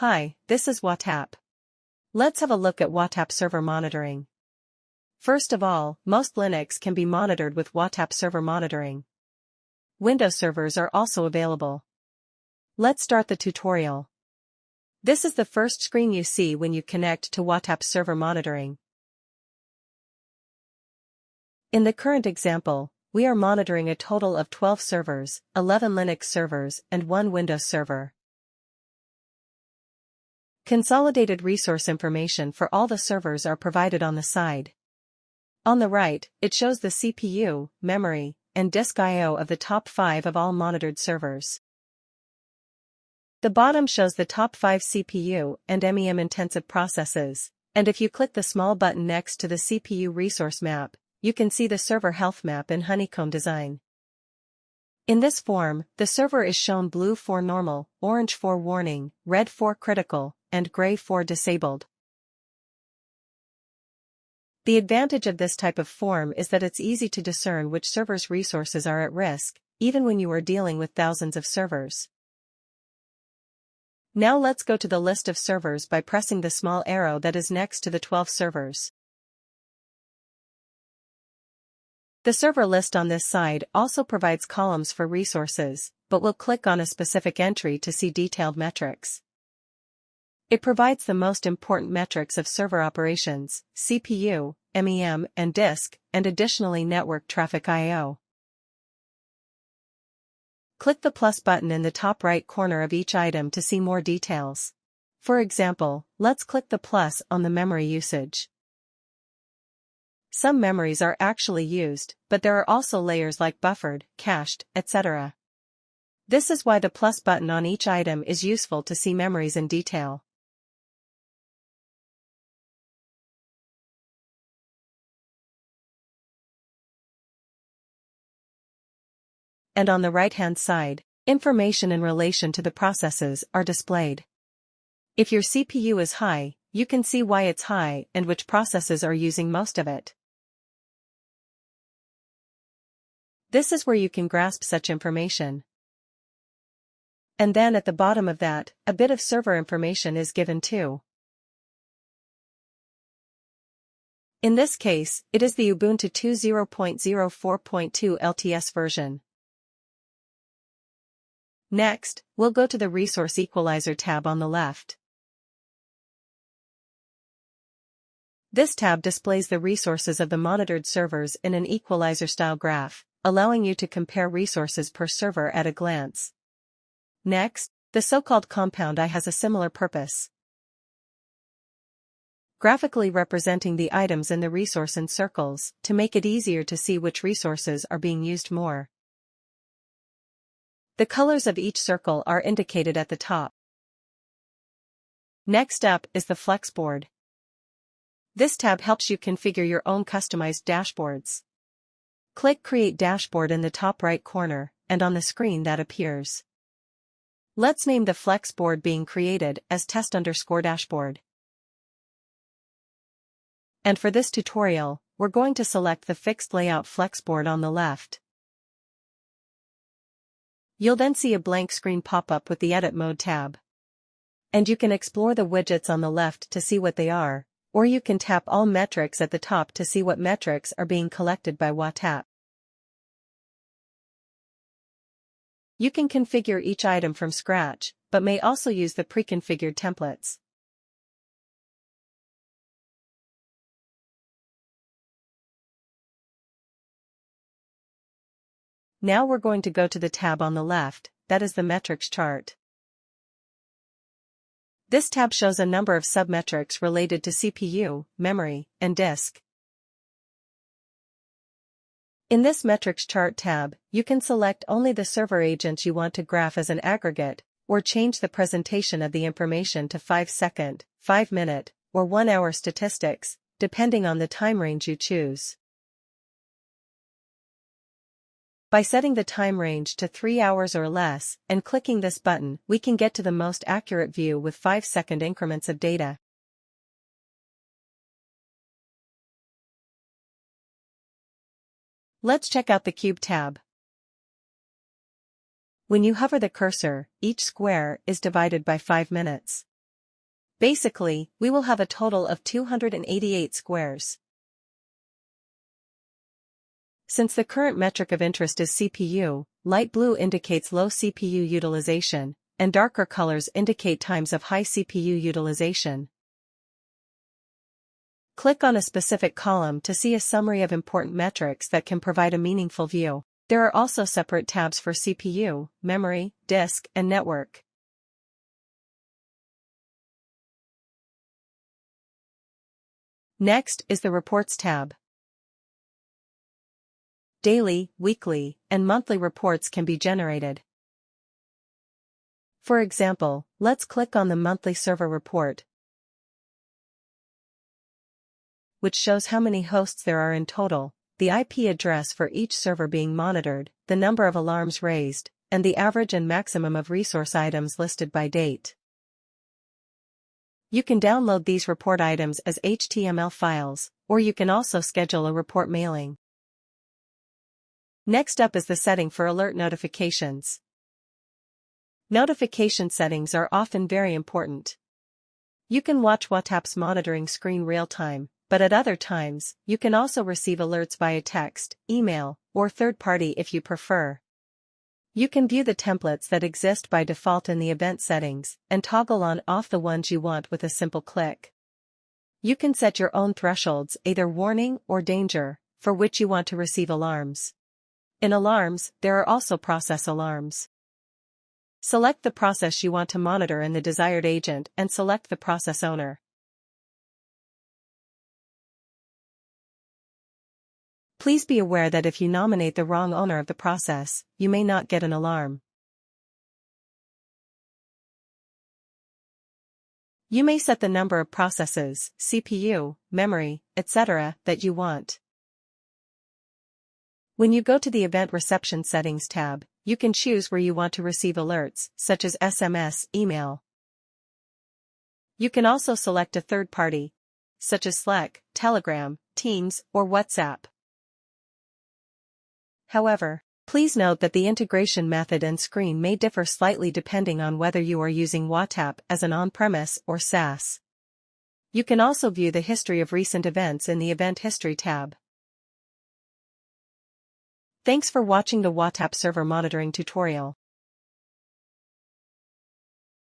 Hi, this is WhaTap. Let's have a look at WhaTap Server Monitoring. First of all, most Linux can be monitored with WhaTap Server Monitoring. Windows servers are also available. Let's start the tutorial. This is the first screen you see when you connect to WhaTap Server Monitoring. In the current example, we are monitoring a total of 12 servers, 11 Linux servers and 1 Windows server. Consolidated resource information for all the servers are provided on the side. On the right, it shows the CPU, memory, and disk I/O of the top 5 of all monitored servers. The bottom shows the top 5 CPU and MEM-intensive processes, and if you click the small button next to the CPU resource map, you can see the server health map in honeycomb design. In this form, the server is shown blue for normal, orange for warning, red for critical, and gray for disabled. The advantage of this type of form is that it's easy to discern which server's resources are at risk, even when you are dealing with thousands of servers. Now let's go to the list of servers by pressing the small arrow that is next to the 12 servers. The server list on this side also provides columns for resources, but we'll click on a specific entry to see detailed metrics. It provides the most important metrics of server operations, CPU, MEM, and disk, and additionally network traffic I/O. Click the plus button in the top right corner of each item to see more details. For example, let's click the plus on the memory usage. Some memories are actually used, but there are also layers like buffered, cached, etc. This is why the plus button on each item is useful to see memories in detail. And on the right-hand side, information in relation to the processes are displayed. If your CPU is high, you can see why it's high and which processes are using most of it. This is where you can grasp such information. And then at the bottom of that, a bit of server information is given too. In this case, it is the Ubuntu 20.04.2 LTS version. Next, we'll go to the Resource Equalizer tab on the left. This tab displays the resources of the monitored servers in an equalizer-style graph, allowing you to compare resources per server at a glance. Next, the so-called compound eye has a similar purpose, graphically representing the items in the resource in circles, to make it easier to see which resources are being used more. The colors of each circle are indicated at the top. Next up is the Flexboard. This tab helps you configure your own customized dashboards. Click Create Dashboard in the top right corner, and on the screen that appears. Let's name the Flexboard being created as test_dashboard. And for this tutorial, we're going to select the fixed layout Flexboard on the left. You'll then see a blank screen pop up with the Edit Mode tab. And you can explore the widgets on the left to see what they are, or you can tap all metrics at the top to see what metrics are being collected by WhaTap. You can configure each item from scratch, but may also use the pre-configured templates. Now we're going to go to the tab on the left, that is the metrics chart. This tab shows a number of submetrics related to CPU, memory, and disk. In this metrics chart tab, you can select only the server agents you want to graph as an aggregate, or change the presentation of the information to 5-second, 5-minute, or 1-hour statistics, depending on the time range you choose. By setting the time range to 3 hours or less, and clicking this button, we can get to the most accurate view with 5-second increments of data. Let's check out the Cube tab. When you hover the cursor, each square is divided by 5 minutes. Basically, we will have a total of 288 squares. Since the current metric of interest is CPU, light blue indicates low CPU utilization, and darker colors indicate times of high CPU utilization. Click on a specific column to see a summary of important metrics that can provide a meaningful view. There are also separate tabs for CPU, memory, disk, and network. Next is the Reports tab. Daily, weekly, and monthly reports can be generated. For example, let's click on the monthly server report, which shows how many hosts there are in total, the IP address for each server being monitored, the number of alarms raised, and the average and maximum of resource items listed by date. You can download these report items as HTML files, or you can also schedule a report mailing. Next up is the setting for alert notifications. Notification settings are often very important. You can watch WhaTap's monitoring screen real-time, but at other times, you can also receive alerts via text, email, or third-party if you prefer. You can view the templates that exist by default in the event settings, and toggle on off the ones you want with a simple click. You can set your own thresholds, either warning or danger, for which you want to receive alarms. In alarms, there are also process alarms. Select the process you want to monitor in the desired agent and select the process owner. Please be aware that if you nominate the wrong owner of the process, you may not get an alarm. You may set the number of processes, CPU, memory, etc. that you want. When you go to the Event Reception Settings tab, you can choose where you want to receive alerts, such as SMS, email. You can also select a third party, such as Slack, Telegram, Teams, or WhatsApp. However, please note that the integration method and screen may differ slightly depending on whether you are using WhaTap as an on-premise or SaaS. You can also view the history of recent events in the Event History tab. Thanks for watching the WhaTap Server Monitoring tutorial.